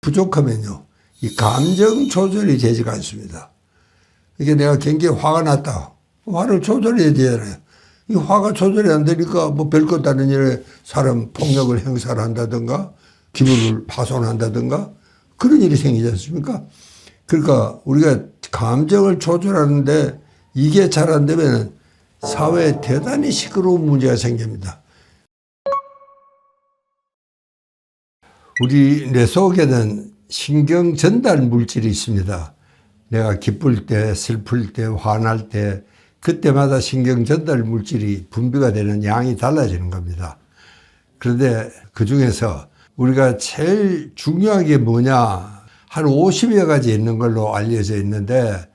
부족하면요, 이 감정 조절이 되지가 않습니다. 이게 내가 굉장히 화가 났다. 화를 조절해야 되잖아요. 이 화가 조절이 안 되니까 뭐 별것 아닌 일에 사람 폭력을 행사를 한다든가 기분을 파손한다든가 그런 일이 생기지 않습니까? 그러니까 우리가 감정을 조절하는데 이게 잘 안 되면 사회에 대단히 시끄러운 문제가 생깁니다. 우리 뇌 속에는 신경 전달 물질이 있습니다. 내가 기쁠 때, 슬플 때, 화날 때 그때마다 신경 전달 물질이 분비가 되는 양이 달라지는 겁니다. 그런데 그 중에서 우리가 제일 중요한 게 뭐냐, 한 50여 가지 있는 걸로 알려져 있는데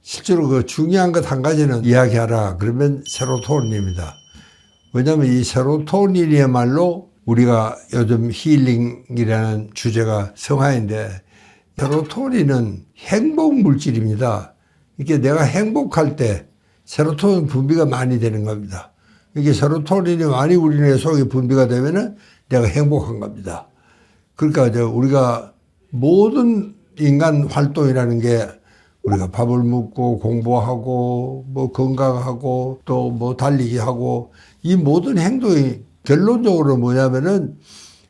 실제로 그 중요한 것 한 가지는 이야기하라 그러면 세로토닌입니다. 왜냐하면 이 세로토닌이야말로 우리가 요즘 힐링이라는 주제가 성화인데 세로토닌은 행복 물질입니다. 이게 내가 행복할 때 세로토닌 분비가 많이 되는 겁니다. 이게 세로토닌이 많이 우리 뇌 속에 분비가 되면은 내가 행복한 겁니다. 그러니까 우리가 모든 인간 활동이라는 게 우리가 밥을 먹고 공부하고 뭐 건강하고 또 뭐 달리기 하고 이 모든 행동이 결론적으로 뭐냐면은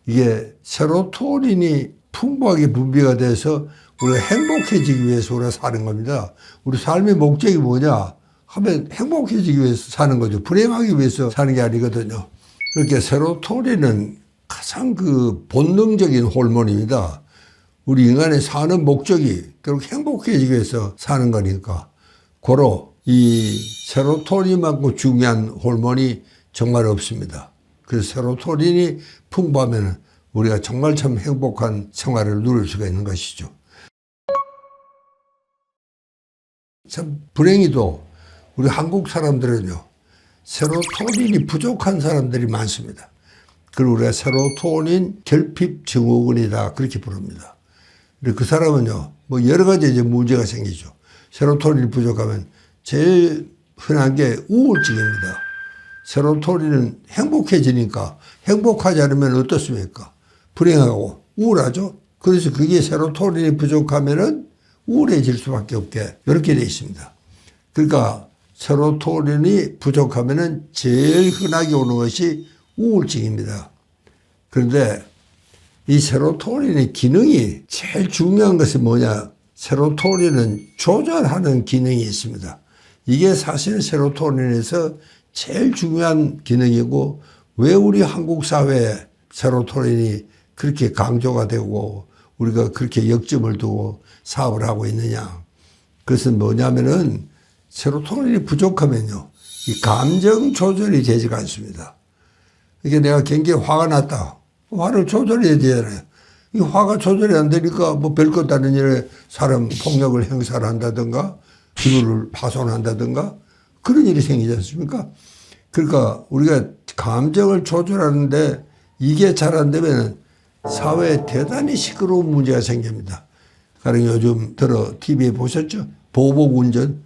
이게 세로토닌이 풍부하게 분비가 돼서 우리가 행복해지기 위해서 우리가 사는 겁니다. 우리 삶의 목적이 뭐냐 하면 행복해지기 위해서 사는 거죠. 불행하기 위해서 사는 게 아니거든요. 그렇게 세로토닌은 가장 그 본능적인 호르몬입니다. 우리 인간의 사는 목적이 결국 행복해지기 위해서 사는 거니까 고로 이 세로토닌만큼 중요한 호르몬이 정말 없습니다. 그래서 세로토닌이 풍부하면 우리가 정말 참 행복한 생활을 누릴 수가 있는 것이죠. 참 불행히도 우리 한국 사람들은요, 세로토닌이 부족한 사람들이 많습니다. 그리고 우리가 세로토닌 결핍 증후군이다 그렇게 부릅니다. 그 사람은요, 뭐 여러 가지 이제 문제가 생기죠. 세로토닌이 부족하면 제일 흔한 게 우울증입니다. 세로토닌은 행복해지니까 행복하지 않으면 어떻습니까? 불행하고 우울하죠. 그래서 그게 세로토닌이 부족하면은 우울해질 수밖에 없게 이렇게 되어 있습니다. 그러니까 세로토닌이 부족하면은 제일 흔하게 오는 것이 우울증입니다. 그런데 이 세로토닌의 기능이 제일 중요한 것은 뭐냐? 세로토닌은 조절하는 기능이 있습니다. 이게 사실 세로토닌에서 제일 중요한 기능이고 왜 우리 한국 사회에 세로토닌이 그렇게 강조가 되고 우리가 그렇게 역점을 두고 사업을 하고 있느냐. 그것은 뭐냐면은 세로토닌이 부족하면요, 이 감정 조절이 되지가 않습니다. 이게 내가 굉장히 화가 났다. 화를 조절해야 되잖아요. 이 화가 조절이 안 되니까 뭐 별것 아닌 일에 사람 폭력을 행사를 한다든가 기분을 파손한다든가 그런 일이 생기지 않습니까? 그러니까 우리가 감정을 조절하는데 이게 잘 안 되면 사회에 대단히 시끄러운 문제가 생깁니다. 가령 요즘 들어 TV에 보셨죠? 보복 운전.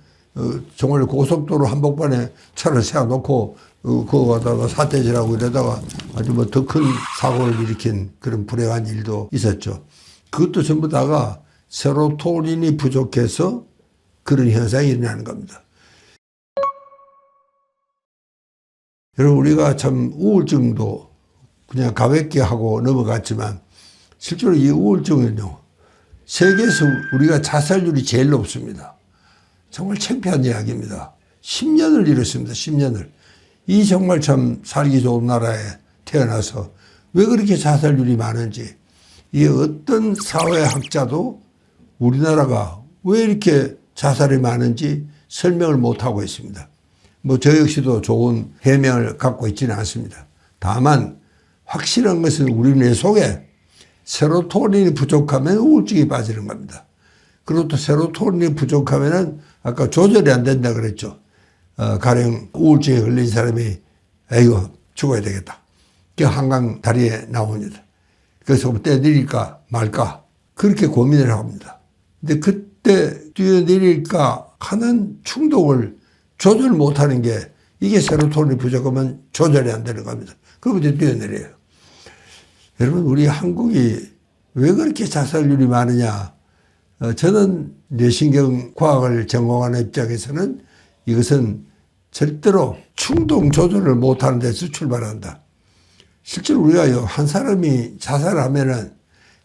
정말 고속도로 한복판에 차를 세워놓고 그거 갖다가 사태질하고 이러다가 아주 뭐 더 큰 사고를 일으킨 그런 불행한 일도 있었죠. 그것도 전부 다가 세로토닌이 부족해서 그런 현상이 일어나는 겁니다. 여러분, 우리가 참 우울증도 그냥 가볍게 하고 넘어갔지만 실제로 이 우울증은요, 세계에서 우리가 자살률이 제일 높습니다. 정말 창피한 이야기입니다. 10년을 잃었습니다. 10년을. 이 정말 참 살기 좋은 나라에 태어나서 왜 그렇게 자살률이 많은지, 이게 어떤 사회학자도 우리나라가 왜 이렇게 자살이 많은지 설명을 못하고 있습니다. 뭐 저 역시도 좋은 해명을 갖고 있지는 않습니다. 다만 확실한 것은 우리 뇌 속에 세로토닌이 부족하면 우울증이 빠지는 겁니다. 그리고 또 세로토닌이 부족하면은 아까 조절이 안 된다 그랬죠. 가령 우울증에 걸린 사람이 에이구 죽어야 되겠다. 그 한강 다리에 나옵니다. 그래서 뛰어내릴까 말까 그렇게 고민을 합니다. 근데 그때 뛰어내릴까 하는 충동을 조절 못하는 게 이게 세로토닌이 부족하면 조절이 안 되는 겁니다. 그럼 이제 뛰어내려요. 여러분, 우리 한국이 왜 그렇게 자살률이 많으냐? 저는 뇌신경 과학을 전공하는 입장에서는 이것은 절대로 충동 조절을 못하는 데서 출발한다. 실제로 우리가 한 사람이 자살하면은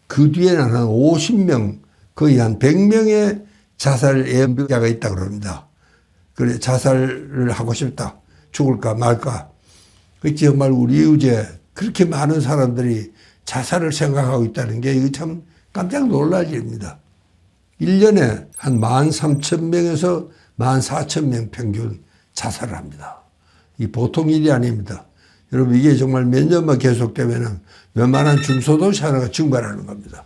그 뒤에는 한 50명, 거의 한 100명의 자살 예방자가 있다고 그럽니다. 그래, 자살을 하고 싶다. 죽을까 말까. 그 정말 우리 이웃에 그렇게 많은 사람들이 자살을 생각하고 있다는 게 이거 참 깜짝 놀랄 일입니다. 1년에 한 13,000명에서 14,000명 평균 자살을 합니다. 이 보통 일이 아닙니다. 여러분 이게 정말 몇 년만 계속되면은 웬만한 중소도시 하나가 증발하는 겁니다.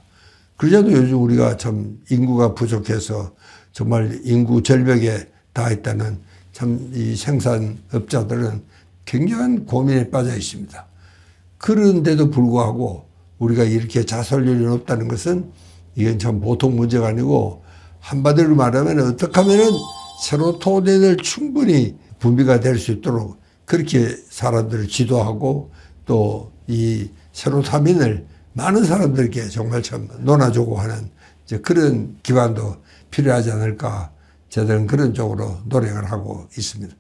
그래도 요즘 우리가 참 인구가 부족해서 정말 인구 절벽에 닿아 있다는 참 이 생산업자들은 굉장한 고민에 빠져 있습니다. 그런데도 불구하고 우리가 이렇게 자살률이 높다는 것은 이건 참 보통 문제가 아니고 한마디로 말하면 어떻게 하면은 세로토닌을 충분히 분비가 될 수 있도록 그렇게 사람들을 지도하고 또 이 세로토닌을 많은 사람들에게 정말 참 논아주고 하는 이제 그런 기반도 필요하지 않을까 저들은 그런 쪽으로 노력을 하고 있습니다.